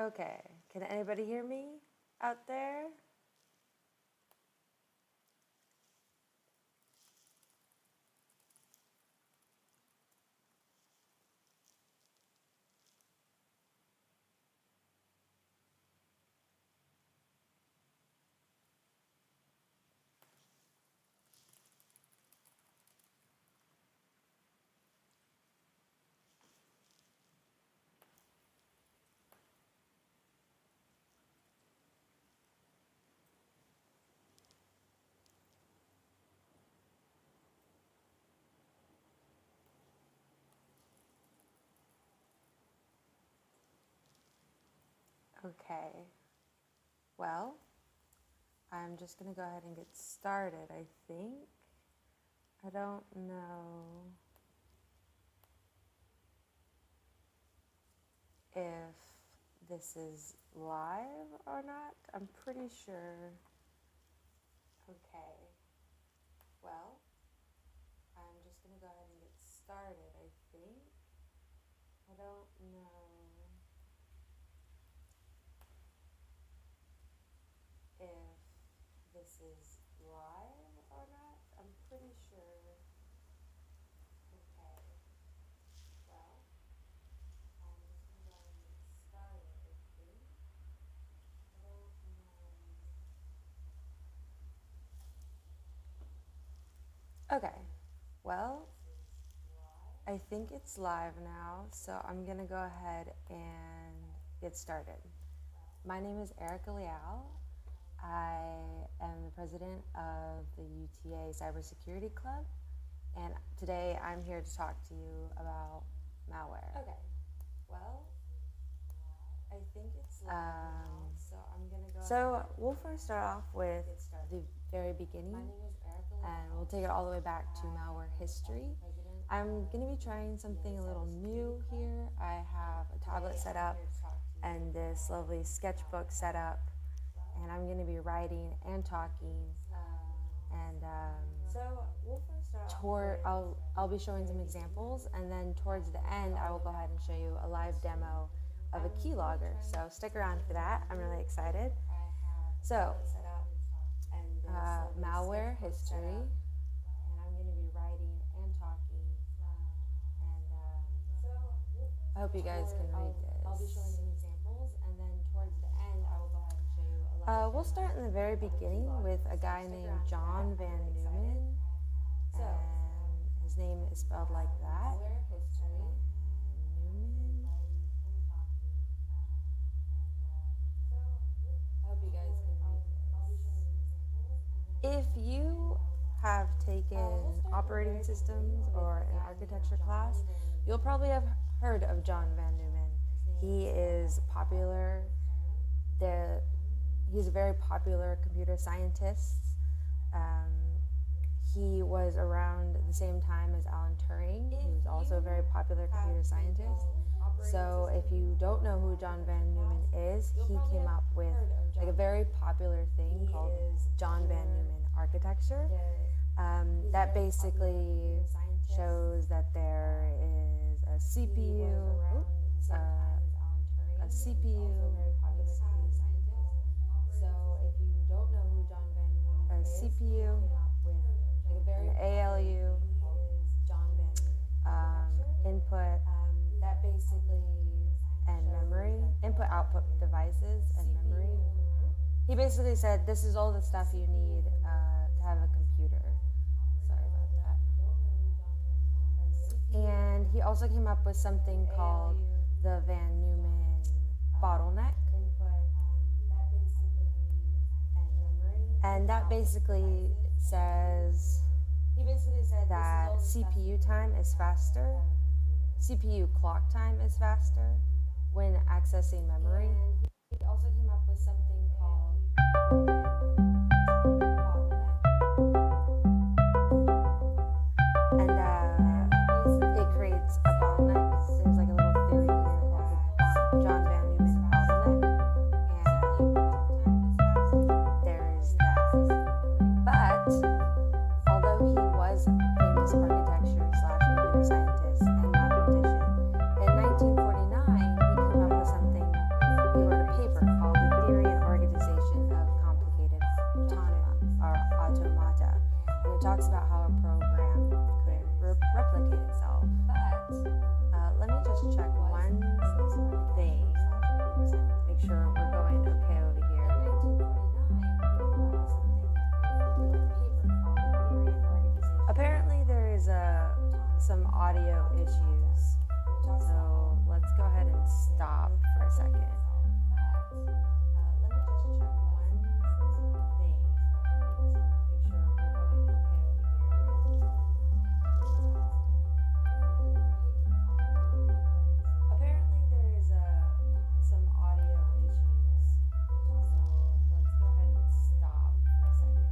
Okay, can anybody hear me out there? Okay, well, I'm just going to go ahead and get started, I think. I don't know if this is live or not. I'm pretty sure. Okay, well, I'm just going to go ahead and get started, I think. I don't know if this is live or not. I'm pretty sure. Okay, well, I'm just going to go ahead and get started, I think. I don't know. Okay, well, I think it's live now, so I'm going to go ahead and get started. My name is Erika Leal. I am the president of the UTA Cybersecurity Club, and today I'm here to talk to you about malware. Okay, well, I think it's live now, so I'm going to go ahead. We'll first start off with the very beginning, and we'll take it all the way back to malware history. I'm going to be trying something a little new here. I have a tablet set up and this lovely sketchbook set up, and I'm going to be writing and talking, and I'll be showing some examples, and then towards the end I will go ahead and show you a live demo of a keylogger. So stick around for that. I'm really excited. So malware history. I hope you guys can read this. I'll be showing some examples, and then towards the end, I will go ahead and show you a live. We'll start in the very beginning with a guy named John Van Neumann, and his name is spelled like that. Neumann. I hope you guys can read this. If you have taken operating systems or an architecture class, you'll probably have heard of John Van Neumann. He is popular. He's a very popular computer scientist. He was around the same time as Alan Turing. He was also a very popular computer scientist. So if you don't know who John Van Neumann is, he came up with like a very popular thing called John Van Neumann architecture. That basically shows that there is a CPU, an ALU, input, and memory, input-output devices and memory. He basically said this is all the stuff you need to have a computer. Sorry about that. And he also came up with something called the Van Neumann bottleneck. And that basically says that CPU time is faster, CPU clock time is faster when accessing memory. And he also came up with something called and it creates a bottleneck. There's like a little theory here called the John Van Neumann bottleneck, and there's that. But although he was a famous architecture/computer scientist and mathematician, in 1949 he came up with something we were issues. So let's go ahead and stop for a second. Let me just check one thing. Make sure we're going okay over here. Apparently there is some audio issues. So let's go ahead and stop for a second.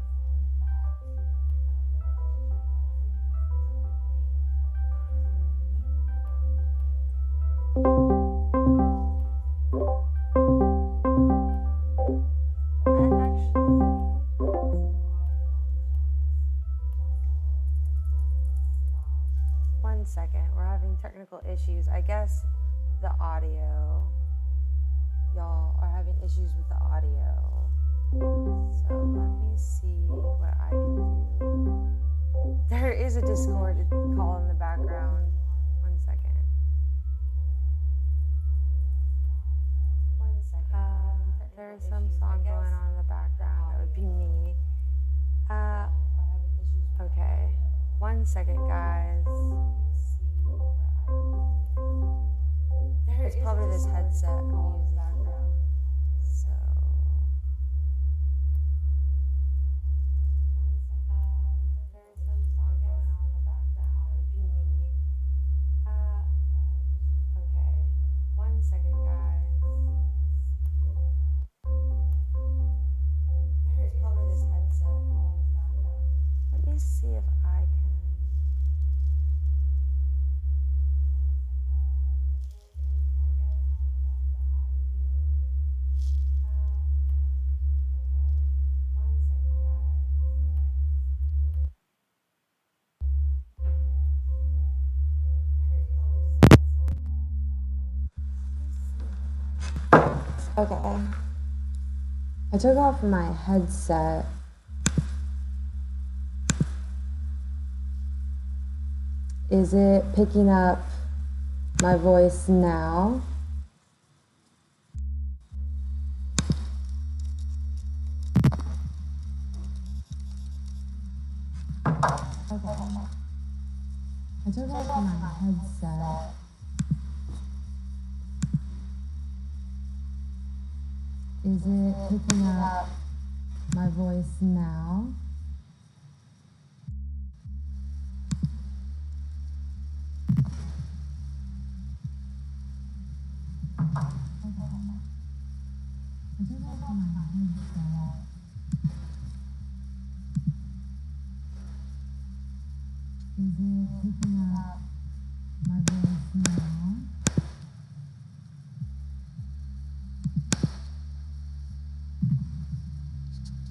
One second, we're having technical issues. I guess the audio, y'all are having issues with the audio. So let me see what I can do. There is a Discord call in the background. One second. There's some song going on in the background. That would be me. Okay. One second, guys. It's probably this headset I'm using. So. There's some song going on in the background. That would be me. Okay. One second, guys. It's probably this headset I'm using. Let me see if I can. Okay. I took off my headset. Is it picking up my voice now? Okay. I took off my headset. Is it picking up my voice now?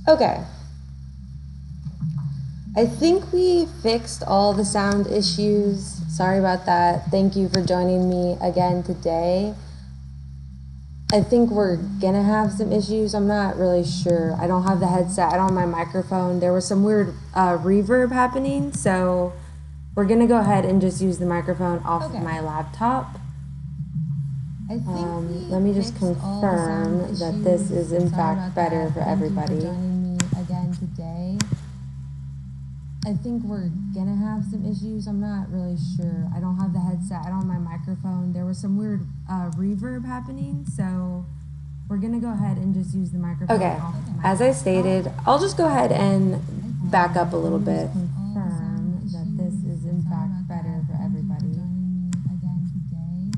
Okay. I think we fixed all the sound issues. Sorry about that. Thank you for joining me again today. I think we're gonna have some issues. I'm not really sure. I don't have the headset. I don't have my microphone. There was some weird reverb happening, so we're gonna go ahead and just use the microphone off of my laptop. I think let me just confirm that this is in fact better for everybody. Again today. I think we're gonna have some issues. I'm not really sure. I don't have the headset. I don't have my microphone. There was some weird reverb happening, so we're gonna go ahead and just use the microphone. Okay, as I stated, I'll just go ahead and back up a little bit. Confirm that this is in fact better for everybody. Again today.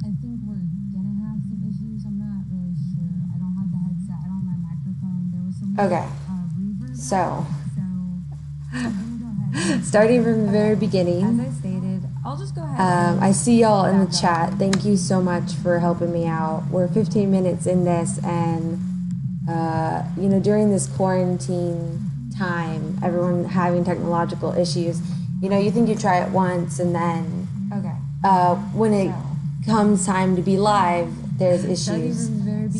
I think we're gonna have some issues. I'm not really sure. I don't have the headset. I don't have my microphone. There was some okay. So starting from the very beginning, as I stated, I'll just go ahead. I see y'all in the chat. Thank you so much for helping me out. We're 15 minutes in this, and you know, during this quarantine time, everyone having technological issues. You know, you think you try it once, and then when it comes time to be live, there's issues.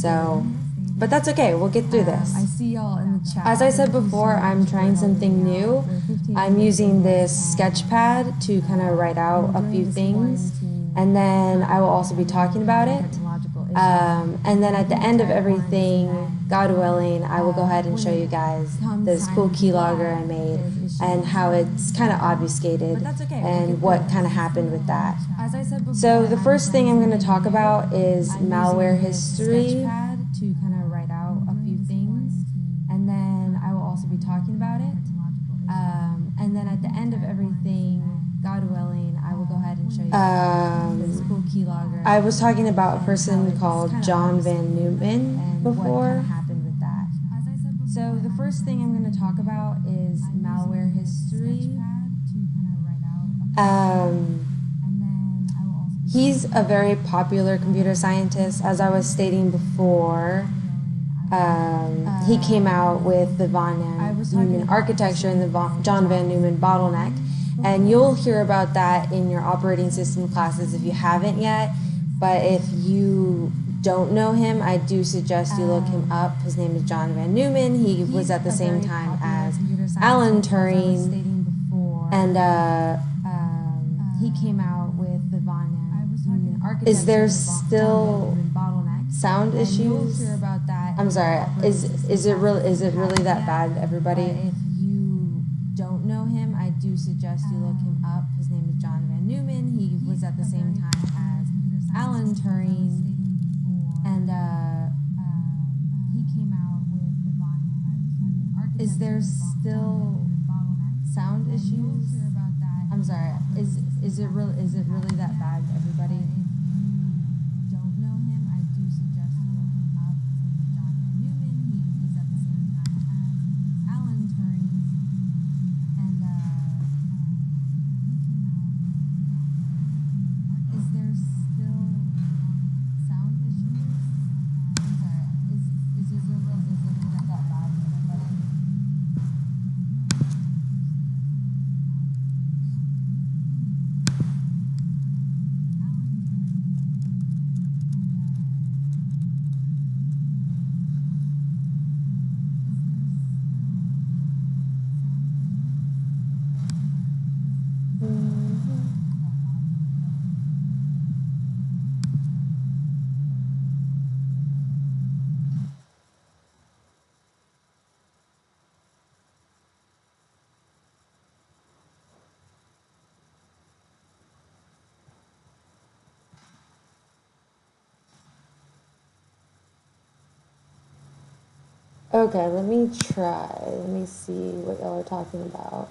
So. But that's okay, we'll get through this. I see y'all in the chat. As I said before, I'm trying something new. I'm using this sketch pad to kind of write out a few things, and then I will also be talking about it. And then at the end of everything, God willing, I will go ahead and show you guys this cool keylogger I made and how it's kind of obfuscated and what kind of happened with that. So the first thing I'm going to talk about is malware history. To kind of write out a few things, and then I will also be talking about it. And then at the end of everything, God willing, I will go ahead and show you this cool keylogger. I was talking about a person called John Van Neumann before. What happened with that? So the first thing I'm going to talk about is malware history. He's a very popular computer scientist, as I was stating before. He came out with the von Neumann architecture and the John Van Neumann bottleneck. And you'll hear about that in your operating system classes if you haven't yet. But if you don't know him, I do suggest you look him up. His name is John Van Neumann. He was at the same time as Alan Turing. And he came out with the von Neumann architecture. Is there still sound issues? I'm sorry. Is it really that bad, everybody? If you don't know him, I do suggest you look him up. His name is John Van Neumann. He was at the same time as Alan Turing, and he came out with the von Neumann architecture. Is there still sound issues? I'm sorry. Is it really that bad, everybody? Okay, let me try. Let me see what y'all are talking about.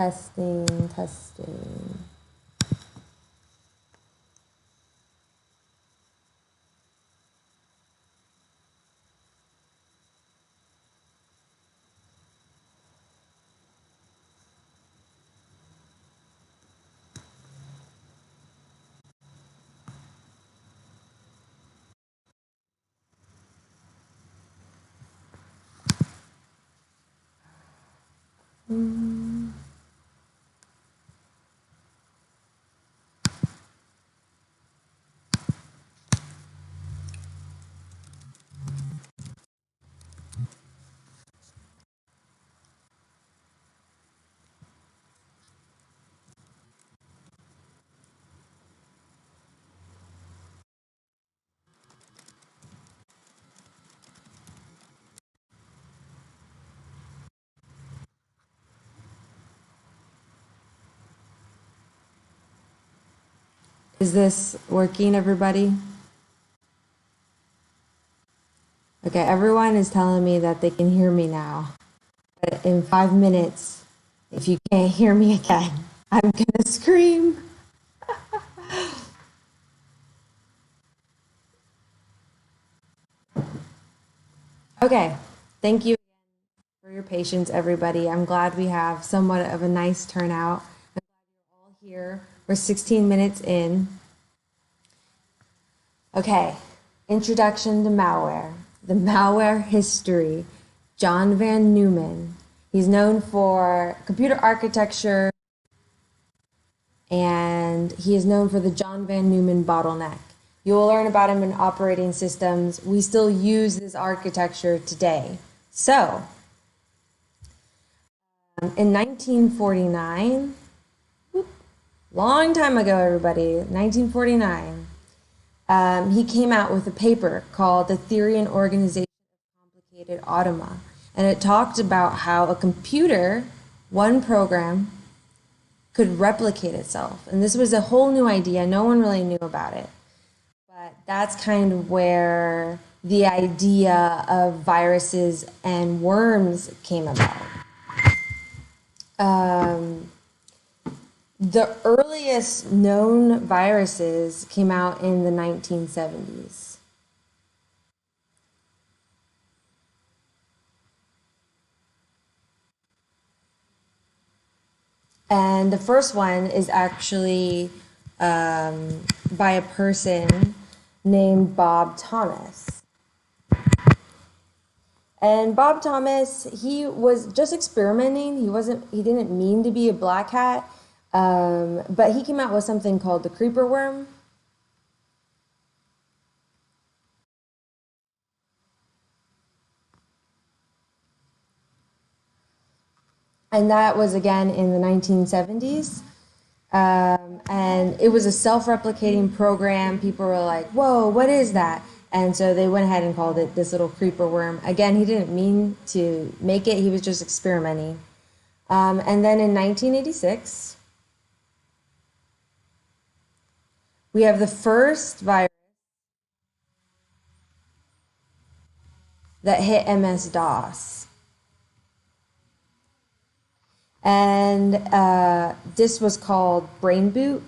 Testing, testing. Is this working, everybody? Okay, everyone is telling me that they can hear me now. But in 5 minutes, if you can't hear me again, I'm gonna scream. Okay, thank you for your patience, everybody. I'm glad we have somewhat of a nice turnout. I'm glad you're all here. We're 16 minutes in. Okay, introduction to malware. The malware history. John Van Neumann. He's known for computer architecture, and he is known for the John Van Neumann bottleneck. You will learn about him in operating systems. We still use this architecture today. So, in 1949, long time ago, everybody, 1949, he came out with a paper called The Theory and Organization of Complicated Automata. And it talked about how a computer, one program, could replicate itself. And this was a whole new idea. No one really knew about it. But that's kind of where the idea of viruses and worms came about. The earliest known viruses came out in the 1970s. And the first one is actually by a person named Bob Thomas. And Bob Thomas, he was just experimenting. He didn't mean to be a black hat, but he came out with something called the creeper worm. And that was again in the 1970s. And it was a self-replicating program. People were like, whoa, what is that? And so they went ahead and called it this little creeper worm. Again, he didn't mean to make it. He was just experimenting. And then in 1986, we have the first virus that hit MS-DOS. And this was called Brain Boot.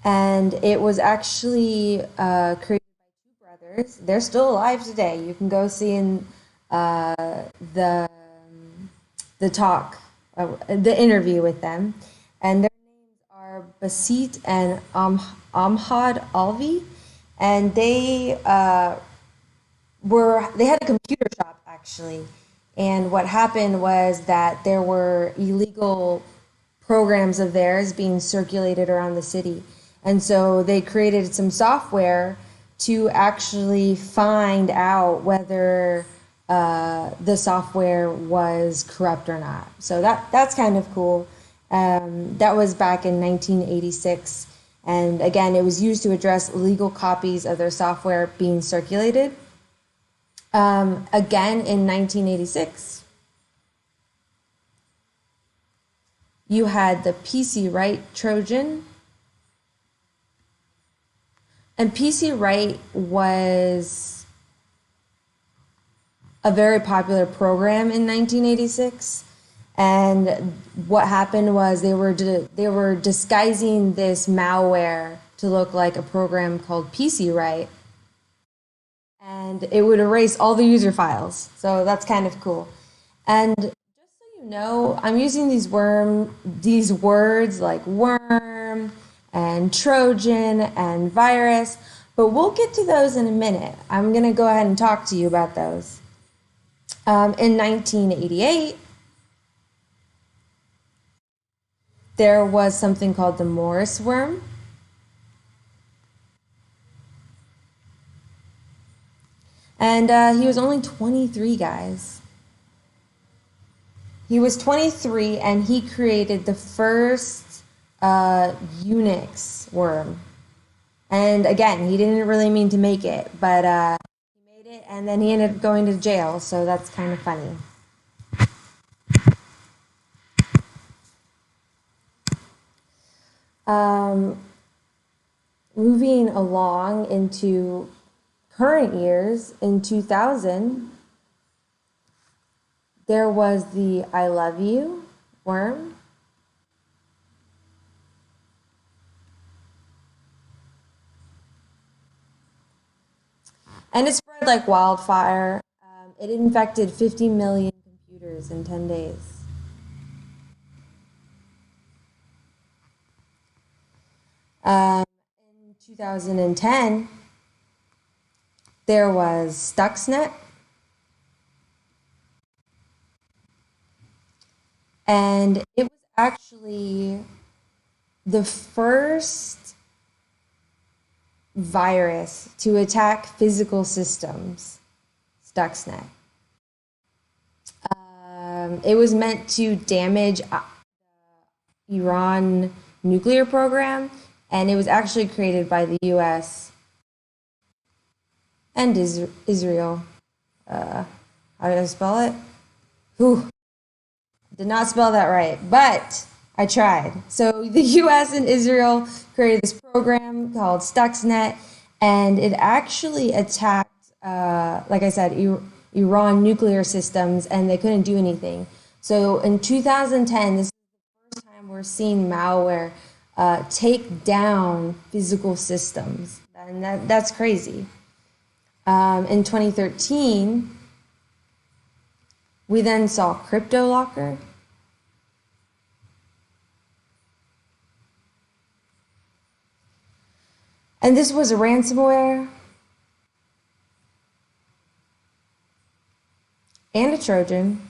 And it was actually created by two brothers. They're still alive today. You can go see in the talk, the interview with them. And their names are Basit and Amhad Alvi. And they had a computer shop actually. And what happened was that there were illegal programs of theirs being circulated around the city. And so they created some software to actually find out whether the software was corrupt or not. So that's kind of cool. That was back in 1986. And again, it was used to address illegal copies of their software being circulated. Again, in 1986, you had the PC Right Trojan. And PC Right was a very popular program in 1986. And what happened was they were disguising this malware to look like a program called PC Write, and it would erase all the user files. So that's kind of cool. And just so you know, I'm using these words like worm and Trojan and virus, but we'll get to those in a minute. I'm going to go ahead and talk to you about those. In 1988, there was something called the Morris worm. And he was only 23, guys. He was 23, and he created the first Unix worm. And again, he didn't really mean to make it, but he made it, and then he ended up going to jail, so that's kind of funny. Moving along into current years, in 2000, there was the I love you worm. And it spread like wildfire. It infected 50 million computers in 10 days. In 2010, there was Stuxnet. And it was actually the first virus to attack physical systems, Stuxnet. It was meant to damage the Iran nuclear program, and it was actually created by the US and Israel. How did I spell it? Did not spell that right, but I tried. So the US and Israel created this program called Stuxnet, and it actually attacked, like I said, Iran nuclear systems, and they couldn't do anything. So in 2010, this is the first time we're seeing malware take down physical systems, and that's crazy. In 2013, we then saw CryptoLocker. And this was a ransomware and a Trojan.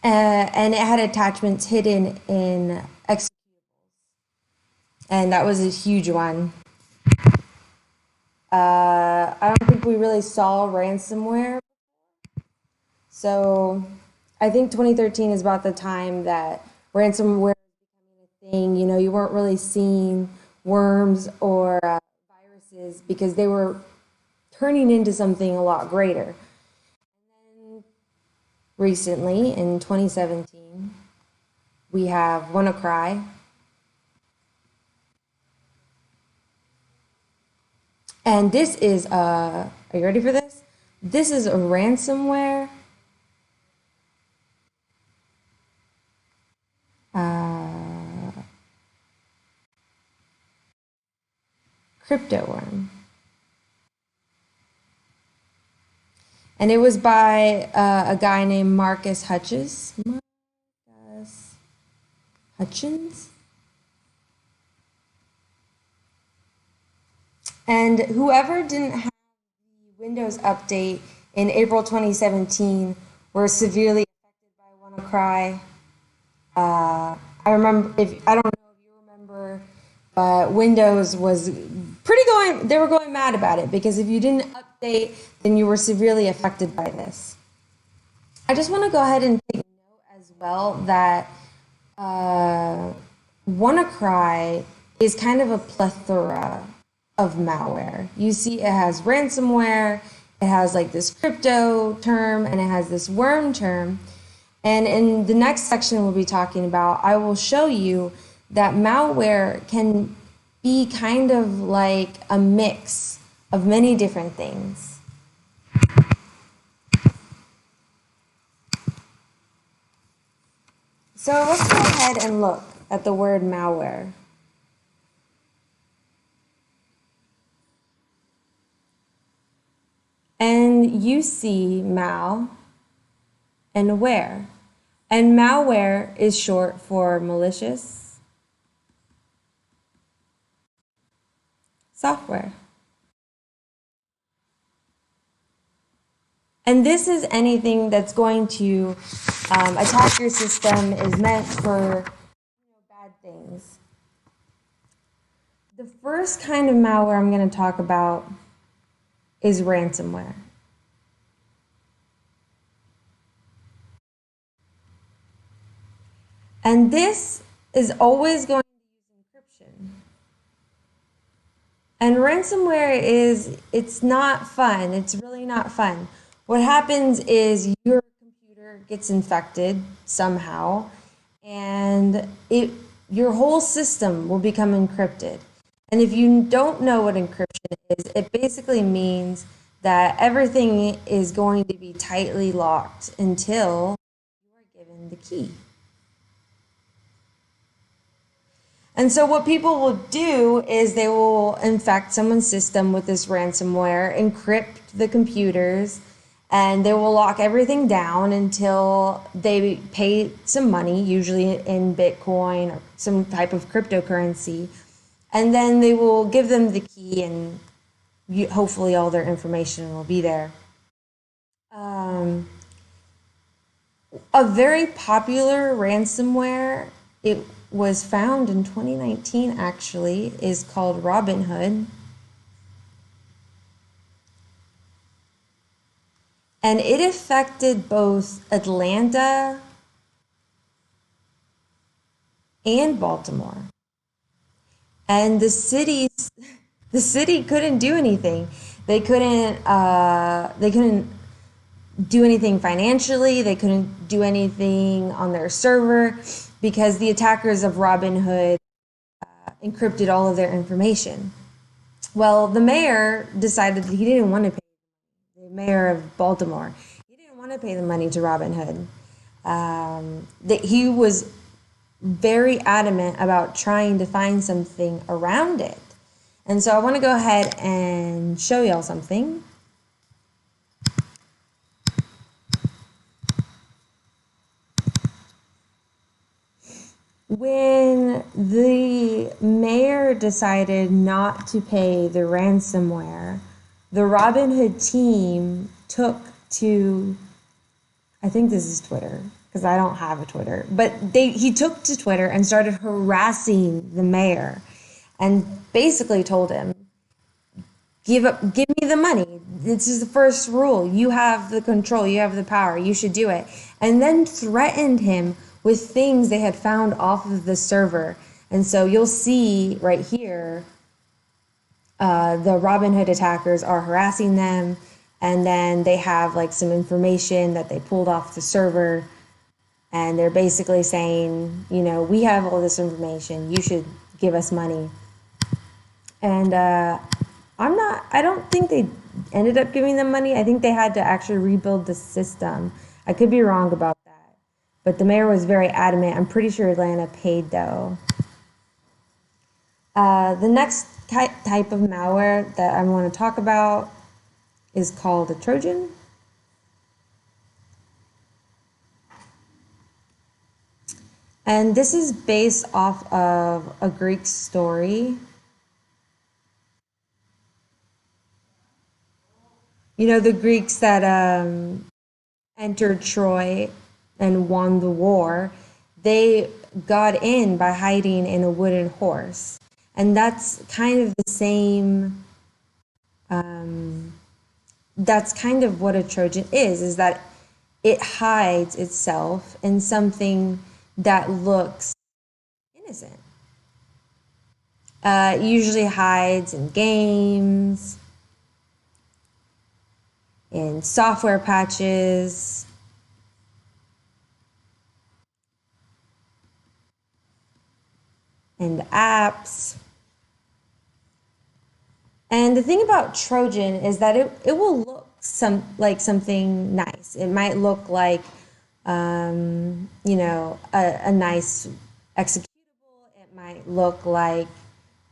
And it had attachments hidden in executables. And that was a huge one. I don't think we really saw ransomware. So I think 2013 is about the time that ransomware thing, you know, you weren't really seeing worms or viruses because they were turning into something a lot greater. And then recently, in 2017, we have WannaCry. And this is are you ready for this? This is a ransomware crypto worm. And it was by a guy named Marcus Hutchins. And whoever didn't have the Windows update in April 2017 were severely affected by WannaCry. I remember, I don't know if you remember, but Windows was they were going mad about it because if you didn't update, then you were severely affected by this. I just want to go ahead and take note as well that WannaCry is kind of a plethora of malware. You see it has ransomware, it has like this crypto term, and it has this worm term. And in the next section we'll be talking about, I will show you that malware can be kind of like a mix of many different things. So let's go ahead and look at the word malware. And you see mal and ware. And malware is short for malicious software. And this is anything that's going to attack your system, is meant for bad things. The first kind of malware I'm going to talk about is ransomware. And this is always going to use encryption. And ransomware it's not fun. It's really not fun. What happens is your computer gets infected somehow, and your whole system will become encrypted. And if you don't know what encryption is, it basically means that everything is going to be tightly locked until you are given the key. And so what people will do is they will infect someone's system with this ransomware, encrypt the computers, and they will lock everything down until they pay some money, usually in Bitcoin or some type of cryptocurrency. And then they will give them the key, and hopefully all their information will be there. A very popular ransomware, it was found in 2019 actually, is called Robinhood. And it affected both Atlanta and Baltimore. And the city couldn't do anything. They couldn't do anything financially. They couldn't do anything on their server because the attackers of Robinhood encrypted all of their information. Well, the mayor decided that he didn't want to pay. The mayor of Baltimore, he didn't want to pay the money to Robinhood. That he was very adamant about trying to find something around it. And so I want to go ahead and show y'all something. When the mayor decided not to pay the ransomware, the Robinhood team took to, I think this is Twitter, because I don't have a Twitter, but he took to Twitter and started harassing the mayor and basically told him, give me the money. This is the first rule. You have the control, you have the power, you should do it. And then threatened him with things they had found off of the server. And so you'll see right here, the Robinhood attackers are harassing them, and then they have like some information that they pulled off the server, and they're basically saying, you know, we have all this information, you should give us money. And I don't think they ended up giving them money. I think they had to actually rebuild the system. I could be wrong about that. But the mayor was very adamant. I'm pretty sure Atlanta paid, though. The next type of malware that I want to talk about is called a Trojan. And this is based off of a Greek story. You know, the Greeks that entered Troy and won the war, they got in by hiding in a wooden horse. And that's kind of the same, that's kind of what a Trojan is that it hides itself in something that looks innocent. It usually hides in games, in software patches, and apps. And the thing about Trojan is that it will look like something nice. It might look like a nice executable. It might look like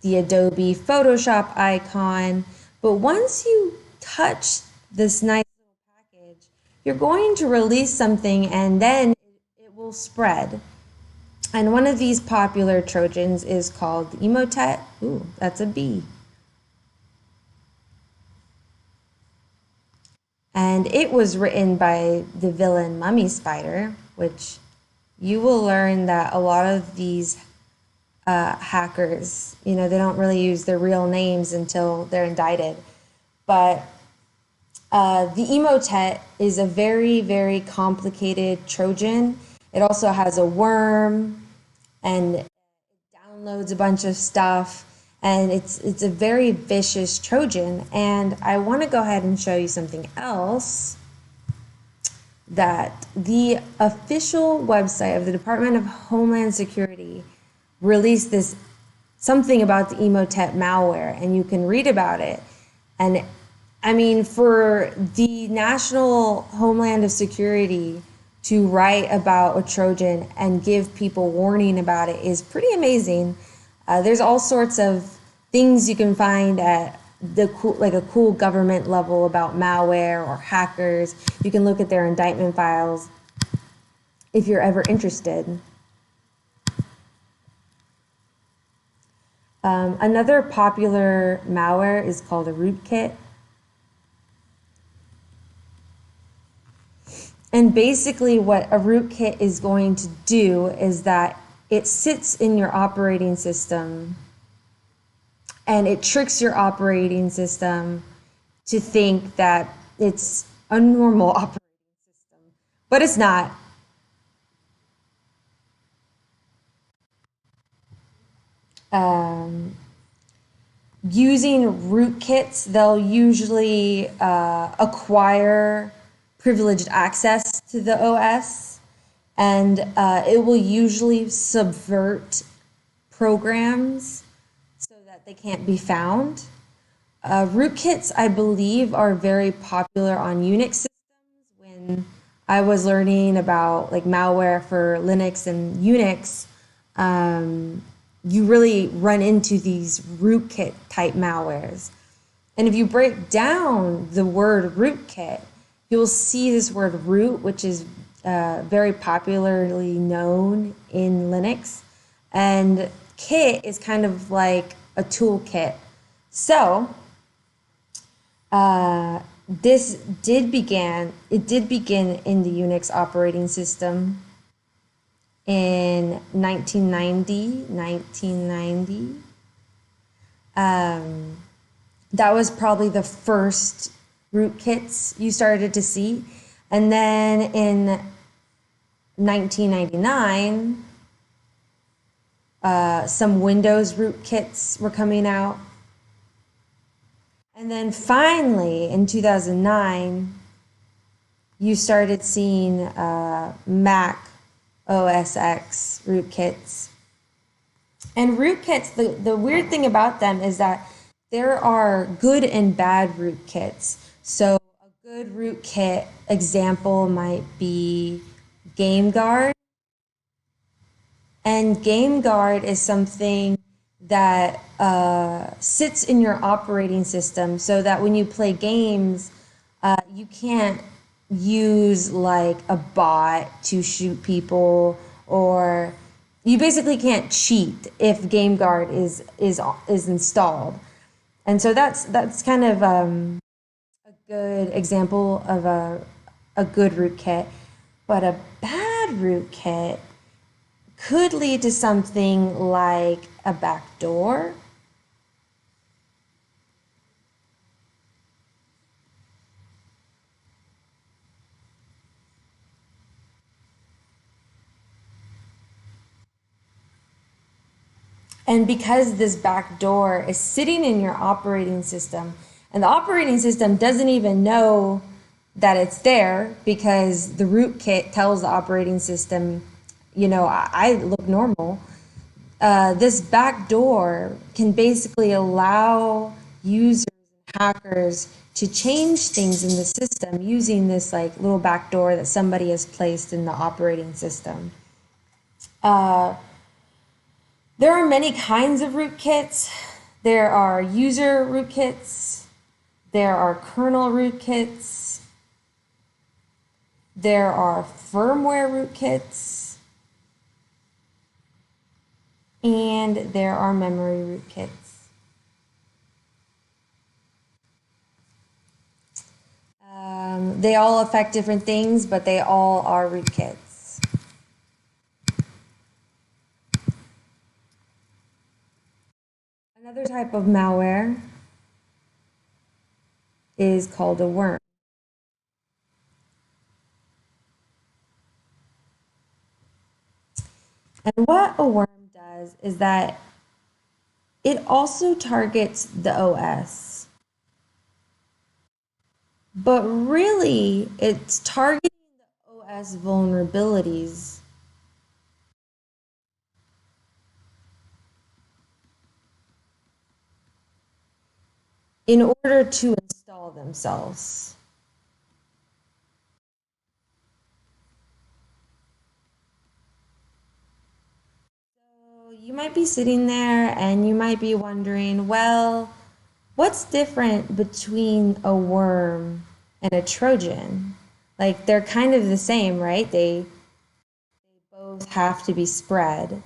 the Adobe Photoshop icon. But once you touch this nice little package, you're going to release something and then it will spread. And one of these popular Trojans is called Emotet. Ooh, that's a B. And it was written by the villain Mummy Spider, which you will learn that a lot of these hackers, they don't really use their real names until they're indicted. But the Emotet is a very, very complicated Trojan. It also has a worm and it downloads a bunch of stuff. And it's a very vicious Trojan. And I want to go ahead and show you something else, that the official website of the Department of Homeland Security released this something about the Emotet malware, and you can read about it. And I mean, for the National Homeland of Security to write about a Trojan and give people warning about it is pretty amazing. There's all sorts of things you can find at a cool government level about malware or hackers. You can look at their indictment files if you're ever interested. Another popular malware is called a rootkit. And basically what a rootkit is going to do is that it sits in your operating system and it tricks your operating system to think that it's a normal operating system, but it's not. Using rootkits, they'll usually acquire privileged access to the OS, and it will usually subvert programs so that they can't be found. Rootkits, I believe, are very popular on Unix systems. When I was learning about like malware for Linux and Unix, you really run into these rootkit type malwares. And if you break down the word rootkit, you'll see this word root, which is very popularly known in Linux. And kit is kind of like a toolkit. So this did begin in the Unix operating system in 1990. That was probably the first rootkits you started to see. And then in 1999, some Windows rootkits were coming out. And then finally, in 2009, you started seeing Mac OS X rootkits. And rootkits, the weird thing about them is that there are good and bad rootkits. So a good rootkit example might be GameGuard. And GameGuard is something that sits in your operating system so that when you play games, you can't use like a bot to shoot people, or you basically can't cheat if GameGuard is installed. And so that's kind of a good example of a good rootkit. But a bad rootkit could lead to something like a backdoor. And because this backdoor is sitting in your operating system, and the operating system doesn't even know that it's there because the rootkit tells the operating system, I look normal. This backdoor can basically allow users and hackers to change things in the system using this like little backdoor that somebody has placed in the operating system. There are many kinds of rootkits. There are user rootkits. There are kernel rootkits. There are firmware rootkits. And there are memory rootkits. They all affect different things, but they all are rootkits. Another type of malware is called a worm. And what a worm does is that it also targets the OS. But really, it's targeting the OS vulnerabilities in order to install themselves. So you might be sitting there and you might be wondering, well, what's different between a worm and a Trojan? Like, they're kind of the same, right? They both have to be spread.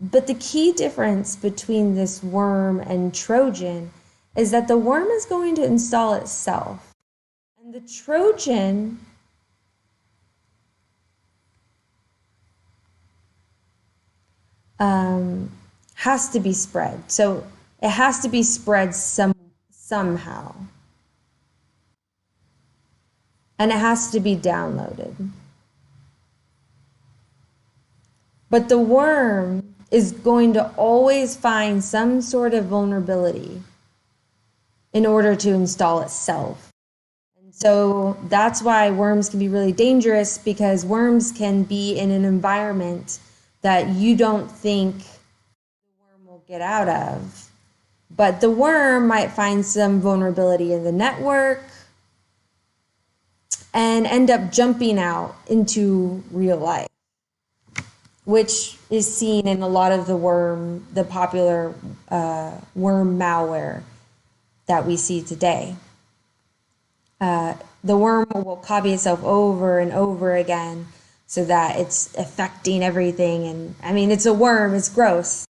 But the key difference between this worm and Trojan is that the worm is going to install itself. And the Trojan has to be spread. So it has to be spread somehow. And it has to be downloaded. But the worm is going to always find some sort of vulnerability in order to install itself. And so that's why worms can be really dangerous, because worms can be in an environment that you don't think the worm will get out of. But the worm might find some vulnerability in the network and end up jumping out into real life, which is seen in a lot of the popular worm malware that we see today. The worm will copy itself over and over again so that it's affecting everything. And I mean, it's a worm, it's gross.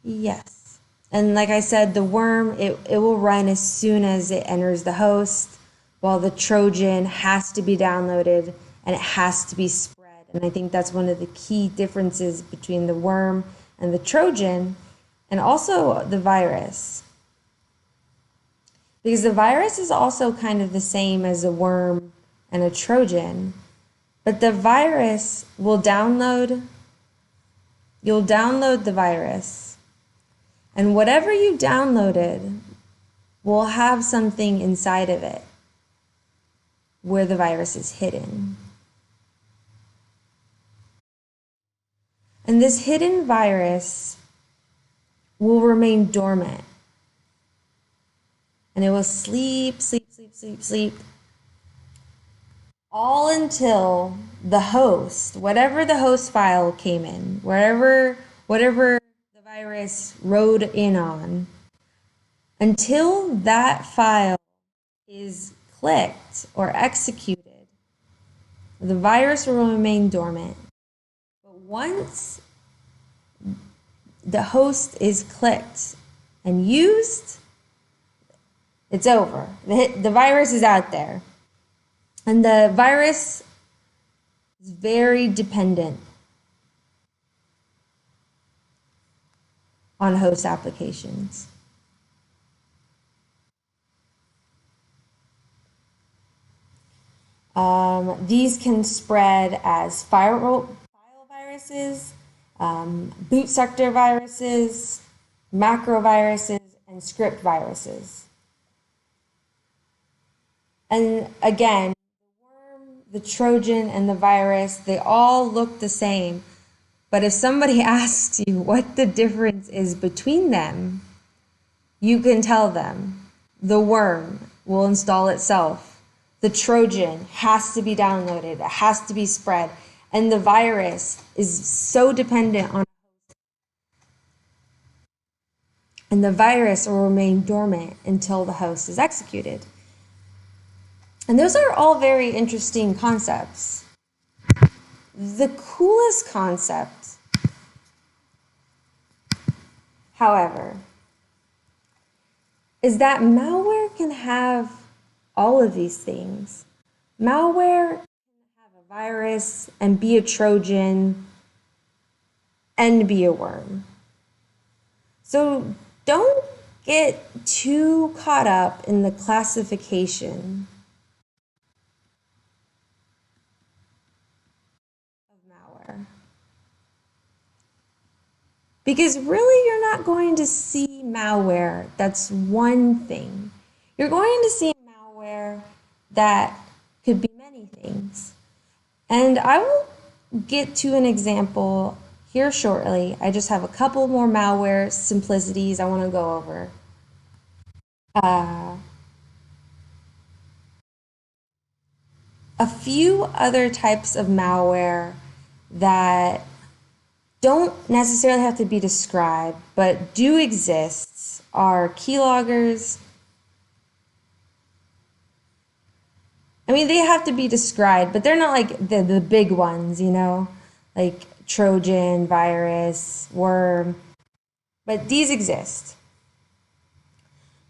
Yes. And like I said, the worm, it will run as soon as it enters the host, while the Trojan has to be downloaded and it has to be spread. And I think that's one of the key differences between the worm and the Trojan, and also the virus. Because the virus is also kind of the same as a worm and a Trojan, but the virus will you'll download the virus, and whatever you downloaded will have something inside of it where the virus is hidden. And this hidden virus will remain dormant. And it will sleep, all until the host, whatever the host file came in, whatever the virus rode in on, until that file is clicked or executed, the virus will remain dormant. But once the host is clicked and used, it's over. The virus is out there. And the virus is very dependent on host applications. These can spread as file viruses, boot sector viruses, macro viruses, and script viruses. And again, the worm, the Trojan, and the virus, they all look the same. But if somebody asks you what the difference is between them, You can tell them the worm will install itself. The Trojan has to be downloaded, it has to be spread, and the virus is so dependent on, and the virus will remain dormant until the host is executed. And those are all very interesting concepts. The coolest concept, however, is that malware can have all of these things. Malware can have a virus and be a Trojan and be a worm. So don't get too caught up in the classification of malware. Because really, you're not going to see malware that's one thing. You're going to see malware that could be many things. And I will get to an example here shortly. I just have a couple more malware simplicities I want to go over. A few other types of malware that don't necessarily have to be described, but do exist are keyloggers. I mean, they have to be described, but they're not like the big ones, you know, like Trojan, virus, worm, but these exist.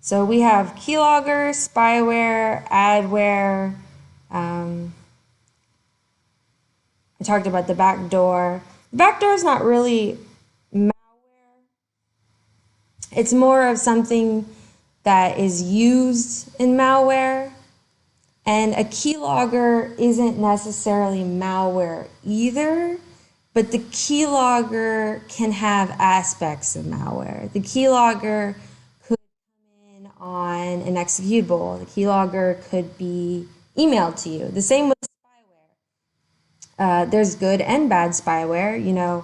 So we have keylogger, spyware, adware. I talked about the backdoor. The backdoor is not really malware. It's more of something that is used in malware. And a keylogger isn't necessarily malware either, but the keylogger can have aspects of malware. The keylogger could come in on an executable. The keylogger could be emailed to you. The same with spyware. There's good and bad spyware. You know,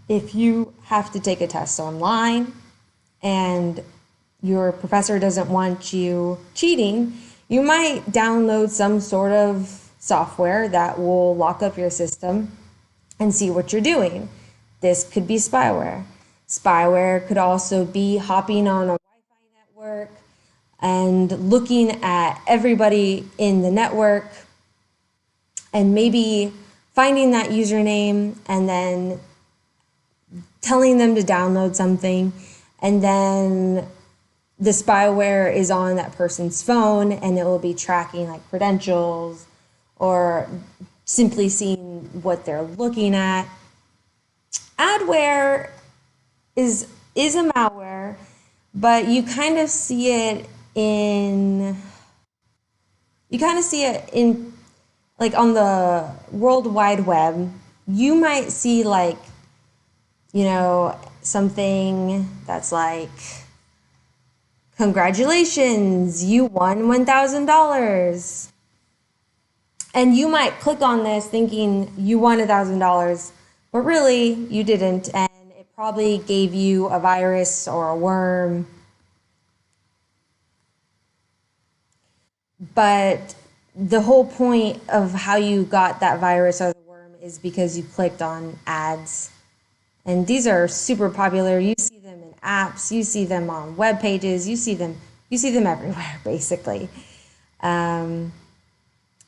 if you have to take a test online and your professor doesn't want you cheating, you might download some sort of software that will lock up your system and see what you're doing. This could be spyware. Spyware could also be hopping on a Wi-Fi network and looking at everybody in the network and maybe finding that username and then telling them to download something, and then the spyware is on that person's phone and it will be tracking like credentials or simply seeing what they're looking at. Adware is a malware, but you kind of see it in like on the World Wide Web. You might see like, you know, something that's like, congratulations, you won $1,000. And you might click on this thinking you won $1,000, but really you didn't. And it probably gave you a virus or a worm. But the whole point of how you got that virus or the worm is because you clicked on ads. And these are super popular. You see them in apps, you see them on web pages, you see them everywhere, basically.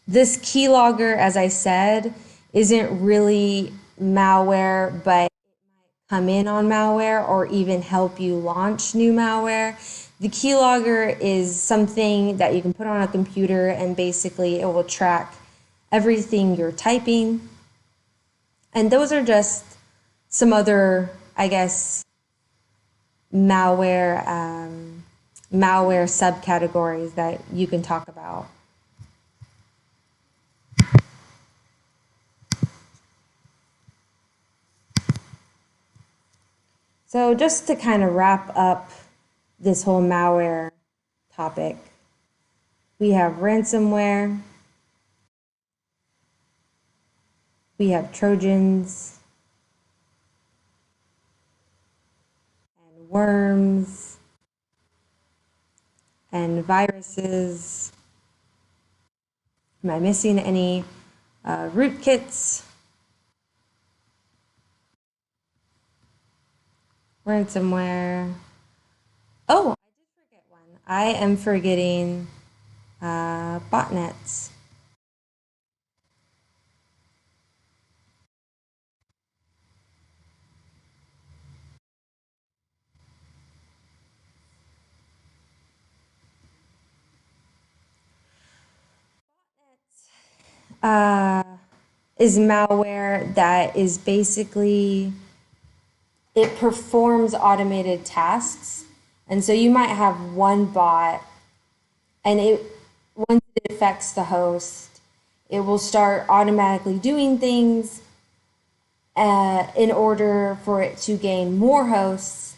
This keylogger, as I said, isn't really malware, but it might come in on malware or even help you launch new malware. The keylogger is something that you can put on a computer and basically it will track everything you're typing. And those are just some other, I guess, malware subcategories that you can talk about. So just to kind of wrap up this whole malware topic, we have ransomware, we have Trojans, and worms, and viruses. Am I missing any rootkits? Ransomware. Oh, I did forget one. I am forgetting botnets. Is malware that is basically, it performs automated tasks. And so you might have one bot, and once it affects the host, it will start automatically doing things in order for it to gain more hosts,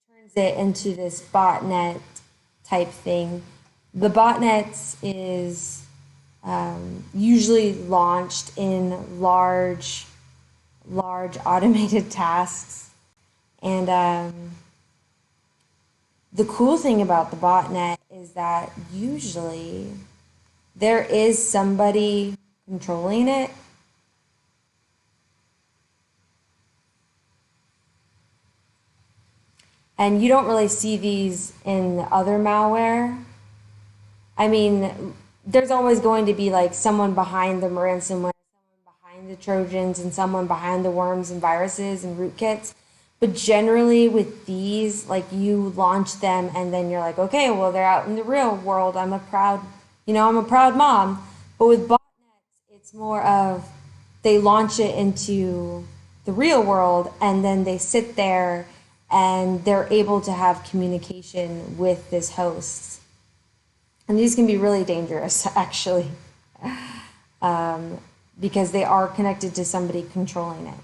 which turns it into this botnet type thing. The botnets is usually launched in large automated tasks. And the cool thing about the botnet is that usually there is somebody controlling it. And you don't really see these in other malware. I mean, there's always going to be like someone behind the ransomware, someone behind the Trojans, and someone behind the worms and viruses and rootkits. But generally with these, like you launch them and then you're like, okay, well, they're out in the real world. I'm a proud mom. But with botnets, it's more of they launch it into the real world and then they sit there and they're able to have communication with this host. And these can be really dangerous, actually, because they are connected to somebody controlling it.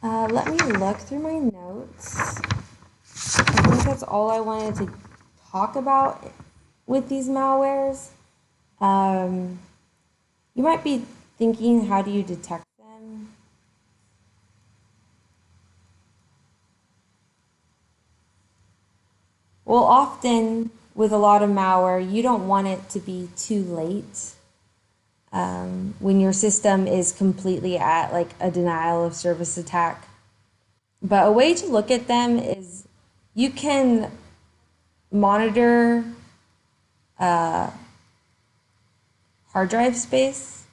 Let me look through my notes. I think that's all I wanted to talk about with these malwares. You might be thinking, how do you detect them? Well, often with a lot of malware, you don't want it to be too late. When your system is completely at like a denial of service attack. But a way to look at them is you can monitor hard drive space.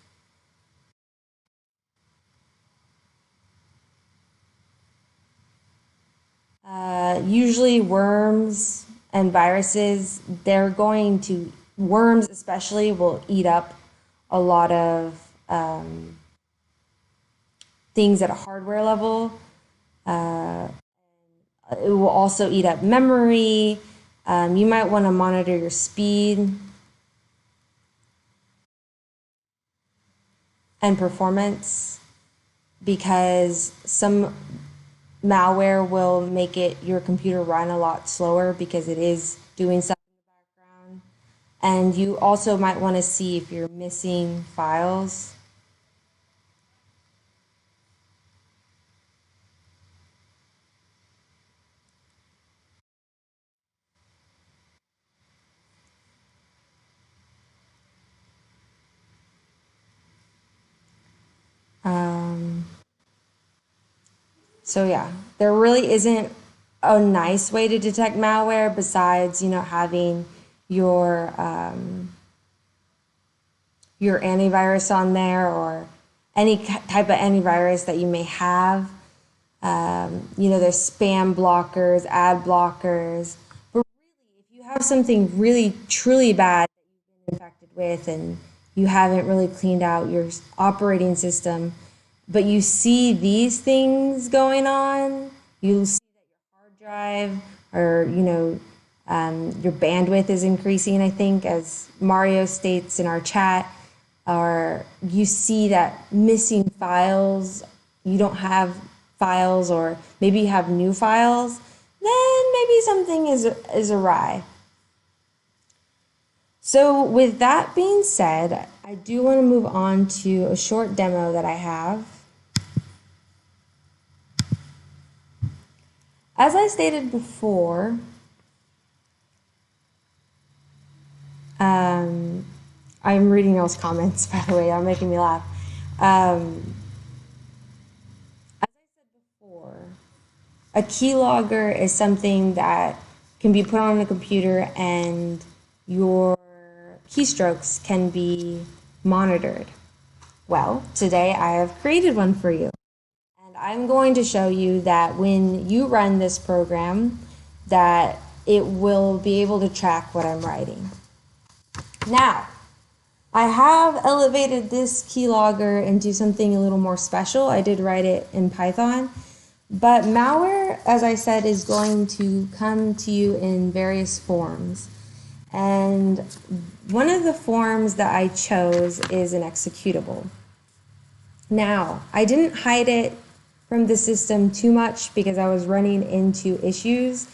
Usually worms and viruses, worms especially will eat up a lot of things at a hardware level. It will also eat up memory. You might want to monitor your speed and performance, because some malware will make your computer run a lot slower because it is doing something in the background. And you also might want to see if you're missing files. So yeah, there really isn't a nice way to detect malware besides, having your antivirus on there, or any type of antivirus that you may have. There's spam blockers, ad blockers. But really, if you have something really, truly bad that you've been infected with and you haven't really cleaned out your operating system, but you see these things going on, you see that your hard drive or, your bandwidth is increasing, I think, as Mario states in our chat, or you see that missing files, you don't have files, or maybe you have new files, then maybe something is awry. So with that being said, I do want to move on to a short demo that I have. As I stated before, I'm reading those comments, by the way. They're making me laugh. As I said before, a keylogger is something that can be put on a computer and your keystrokes can be monitored. Well, today I have created one for you. And I'm going to show you that when you run this program, that it will be able to track what I'm writing. Now, I have elevated this keylogger into something a little more special. I did write it in Python, but malware, as I said, is going to come to you in various forms. And one of the forms that I chose is an executable. Now, I didn't hide it from the system too much because I was running into issues.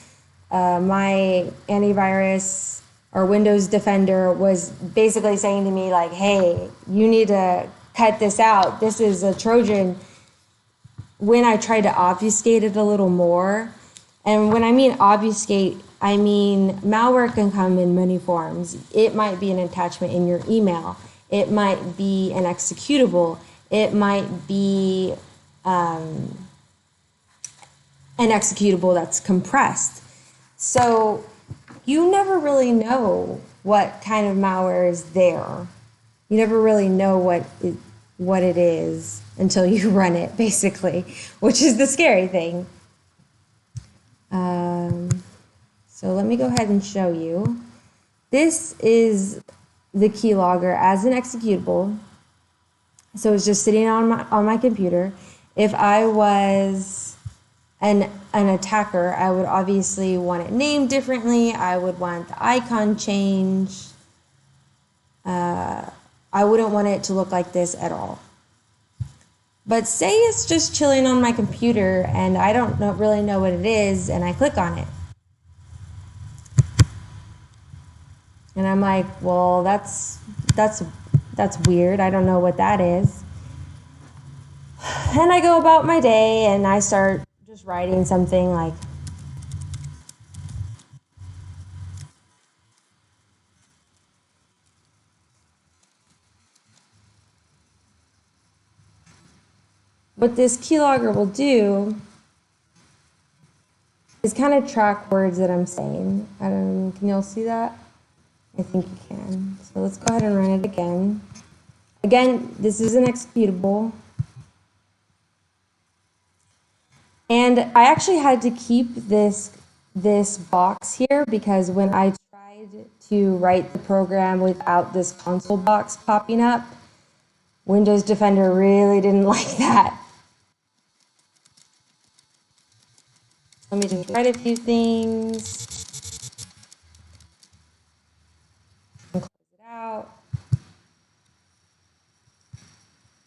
My antivirus or Windows Defender was basically saying to me like, hey, you need to cut this out. This is a Trojan. When I tried to obfuscate it a little more, and when I mean obfuscate, I mean malware can come in many forms. It might be an attachment in your email. It might be an executable. It might be an executable that's compressed. So you never really know what kind of malware is there. You never really know what it is until you run it, basically, which is the scary thing. So let me go ahead and show you. This is the keylogger as an executable. So it's just sitting on my computer. If I was an attacker, I would obviously want it named differently. I would want the icon changed. I wouldn't want it to look like this at all. But say it's just chilling on my computer and I don't really know what it is, and I click on it. And I'm like, well, that's weird. I don't know what that is. And I go about my day and I start just writing something like, what this keylogger will do is kind of track words that I'm saying. Can you all see that? I think you can. So let's go ahead and run it again. Again, this is an executable. And I actually had to keep this box here because when I tried to write the program without this console box popping up, Windows Defender really didn't like that. Let me just write a few things. And close it out.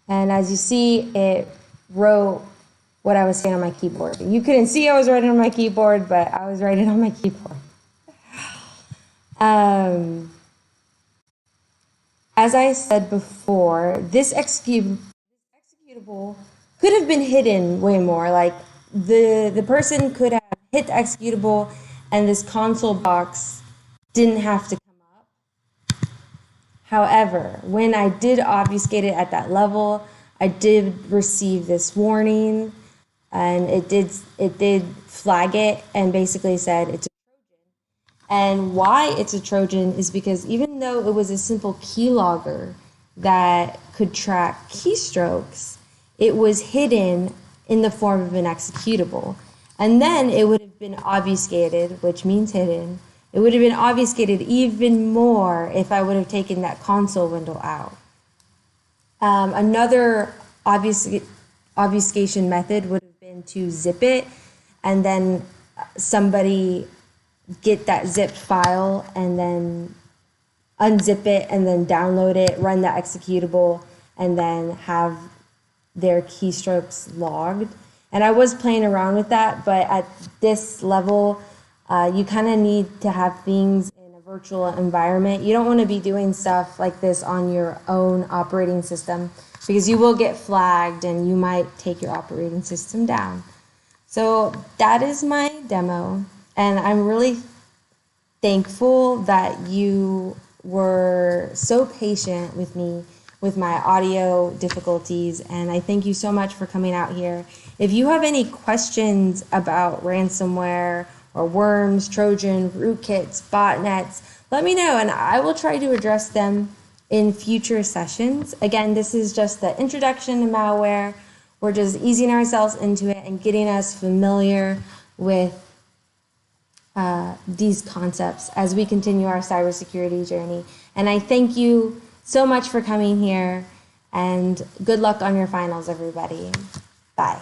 And as you see, it wrote what I was saying on my keyboard. You couldn't see I was writing on my keyboard, but I was writing on my keyboard. As I said before, this executable could have been hidden way more. Like the person could have hit the executable and this console box didn't have to come up. However, when I did obfuscate it at that level, I did receive this warning, and it did flag it and basically said it's a Trojan. And why it's a Trojan is because even though it was a simple keylogger that could track keystrokes, it was hidden in the form of an executable. And then it would have been obfuscated, which means hidden. It would have been obfuscated even more if I would have taken that console window out. Another obfuscation method would have been to zip it and then somebody get that zipped file and then unzip it and then download it, run that executable, and then have their keystrokes logged. And I was playing around with that, but at this level, you kind of need to have things in a virtual environment. You don't want to be doing stuff like this on your own operating system because you will get flagged and you might take your operating system down. So that is my demo, and I'm really thankful that you were so patient with me with my audio difficulties, and I thank you so much for coming out here. If you have any questions about ransomware or worms, Trojan, rootkits, botnets, let me know and I will try to address them in future sessions. Again, this is just the introduction to malware. We're just easing ourselves into it and getting us familiar with these concepts as we continue our cybersecurity journey. And I thank you so much for coming here, and good luck on your finals, everybody. Bye.